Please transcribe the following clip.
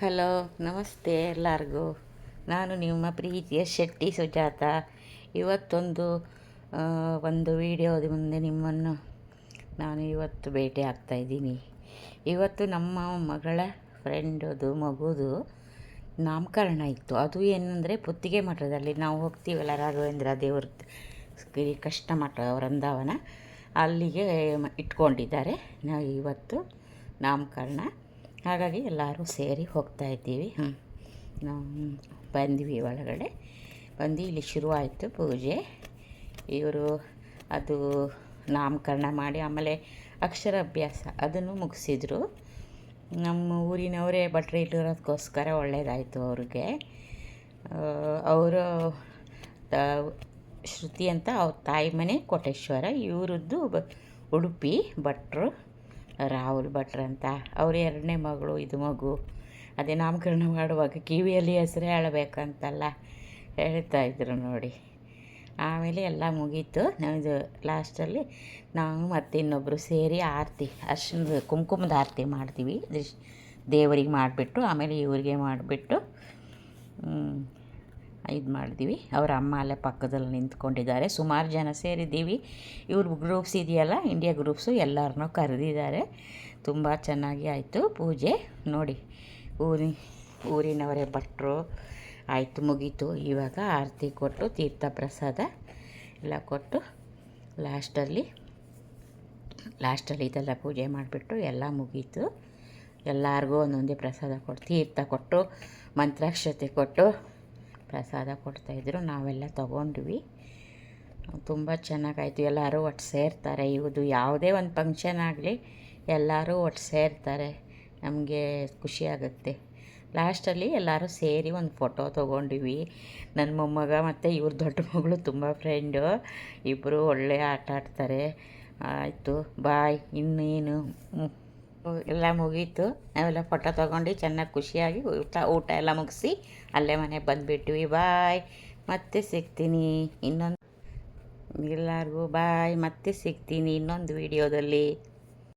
Hello, ನಮಸ್ತೆ ಎಲ್ಲರಿಗೂ. ನಾನು ನಿಮ್ಮ ಪ್ರೀತಿಯ ಶೆಟ್ಟಿ ಸುಜಾತ. ಇವತ್ತೊಂದು ಒಂದು ವಿಡಿಯೋದ ಮುಂದೆ ನಿಮ್ಮನ್ನು ನಾನು ಇವತ್ತು ಭೇಟಿ ಆಗ್ತಾಯಿದ್ದೀನಿ. ಇವತ್ತು ನಮ್ಮ ಮಗಳ ಫ್ರೆಂಡದು ಮಗುದು ನಾಮಕರಣ ಇತ್ತು. ಅದು ಏನಂದರೆ ಪುತ್ತಿಗೆ ಮಠದಲ್ಲಿ ನಾವು ಹೋಗ್ತೀವಲ್ಲ, ರಾಘವೇಂದ್ರ ದೇವ್ರ ಕೃಷ್ಣ ಮಠ ವೃಂದಾವನ, ಅಲ್ಲಿಗೆ ಇಟ್ಕೊಂಡಿದ್ದಾರೆ. ನಾವು ಇವತ್ತು ನಾಮಕರಣ, ಹಾಗಾಗಿ ಎಲ್ಲರೂ ಸೇರಿ ಹೋಗ್ತಾಯಿದ್ದೀವಿ. ನಾವು ಬಂದ್ವಿ, ಒಳಗಡೆ ಬಂದು ಇಲ್ಲಿ ಶುರುವಾಯಿತು ಪೂಜೆ. ಇವರು ಅದು ನಾಮಕರಣ ಮಾಡಿ ಆಮೇಲೆ ಅಕ್ಷರಾಭ್ಯಾಸ ಅದನ್ನು ಮುಗಿಸಿದ್ರು. ನಮ್ಮ ಊರಿನವರೇ ಭಟ್ರು ಇಟ್ಟಿರೋದಕ್ಕೋಸ್ಕರ ಒಳ್ಳೆಯದಾಯಿತು ಅವ್ರಿಗೆ. ಅವರು ಶ್ರುತಿ ಅಂತ ಅವ್ರ ತಾಯಿ ಮನೆ ಕೋಟೇಶ್ವರ, ಇವರದ್ದು ಉಡುಪಿ ಭಟ್ರು, ರಾಹುಲ್ ಭಟ್ರು ಅಂತ. ಅವ್ರ ಎರಡನೇ ಮಗಳು, ಇದು ಮಗು. ಅದೇ ನಾಮಕರಣ ಮಾಡುವಾಗ ಕಿವಿಯಲ್ಲಿ ಹೆಸರು ಹೇಳಬೇಕಂತಲ್ಲ ಹೇಳ್ತಾಯಿದ್ರು ನೋಡಿ. ಆಮೇಲೆ ಎಲ್ಲ ಮುಗೀತು. ನಮ್ಮದು ಲಾಸ್ಟಲ್ಲಿ ನಾವು ಮತ್ತು ಇನ್ನೊಬ್ಬರು ಸೇರಿ ಆರತಿ, ಅರ್ಶಿಣದ ಕುಂಕುಮದ ಆರತಿ ಮಾಡ್ತೀವಿ. ದೇವರಿಗೆ ಮಾಡಿಬಿಟ್ಟು ಆಮೇಲೆ ಇವರಿಗೆ ಮಾಡಿಬಿಟ್ಟು ಇದು ಮಾಡಿದ್ವಿ. ಅವರ ಅಮ್ಮ ಅಲ್ಲೇ ಪಕ್ಕದಲ್ಲಿ ನಿಂತ್ಕೊಂಡಿದ್ದಾರೆ. ಸುಮಾರು ಜನ ಸೇರಿದ್ದೀವಿ. ಇವ್ರ ಗ್ರೂಪ್ಸ್ ಇದೆಯಲ್ಲ, ಇಂಡಿಯಾ ಗ್ರೂಪ್ಸು, ಎಲ್ಲರನ್ನೂ ಕರೆದಿದ್ದಾರೆ. ತುಂಬ ಚೆನ್ನಾಗಿ ಆಯಿತು ಪೂಜೆ ನೋಡಿ. ಊರಿನವರೇ ಭಟ್ರು ಆಯಿತು, ಮುಗೀತು. ಇವಾಗ ಆರತಿ ಕೊಟ್ಟು ತೀರ್ಥ ಪ್ರಸಾದ ಎಲ್ಲ ಕೊಟ್ಟು ಲಾಸ್ಟಲ್ಲಿ ಇದೆಲ್ಲ ಪೂಜೆ ಮಾಡಿಬಿಟ್ಟು ಎಲ್ಲ ಮುಗೀತು. ಎಲ್ಲರಿಗೂ ಒಂದೊಂದೇ ಪ್ರಸಾದ ಕೊಟ್ಟು, ತೀರ್ಥ ಕೊಟ್ಟು, ಮಂತ್ರಾಕ್ಷತೆ ಕೊಟ್ಟು ಪ್ರಸಾದ ಕೊಡ್ತಾಯಿದ್ರು. ನಾವೆಲ್ಲ ತೊಗೊಂಡ್ವಿ. ತುಂಬ ಚೆನ್ನಾಗಾಯಿತು. ಎಲ್ಲರೂ ಒಟ್ಟು ಸೇರ್ತಾರೆ. ಇವುದು ಯಾವುದೇ ಒಂದು ಫಂಕ್ಷನ್ ಆಗಲಿ ಎಲ್ಲರೂ ಒಟ್ಟು ಸೇರ್ತಾರೆ, ನಮಗೆ ಖುಷಿಯಾಗುತ್ತೆ. ಲಾಸ್ಟಲ್ಲಿ ಎಲ್ಲರೂ ಸೇರಿ ಒಂದು ಫೋಟೋ ತೊಗೊಂಡ್ವಿ. ನನ್ನ ಮೊಮ್ಮಗ ಮತ್ತು ಇವ್ರ ದೊಡ್ಡ ಮಗಳು ತುಂಬ ಫ್ರೆಂಡು, ಇಬ್ಬರು ಒಳ್ಳೆ ಆಟ ಆಡ್ತಾರೆ. ಆಯಿತು, ಬಾಯ್. ಇನ್ನೇನು ಎಲ್ಲ ಮುಗೀತು. ನಾವೆಲ್ಲ ಫೋಟೋ ತೊಗೊಂಡು ಚೆನ್ನಾಗಿ ಖುಷಿಯಾಗಿ ಊಟ ಎಲ್ಲ ಮುಗಿಸಿ ಅಲ್ಲೇ ಮನೆಗೆ ಬಂದುಬಿಟ್ವಿ. ಬಾಯ್, ಮತ್ತೆ ಸಿಗ್ತೀನಿ ಇನ್ನೊಂದು. ಎಲ್ಲರಿಗೂ ಬಾಯ್, ಮತ್ತೆ ಸಿಗ್ತೀನಿ ಇನ್ನೊಂದು ವಿಡಿಯೋದಲ್ಲಿ.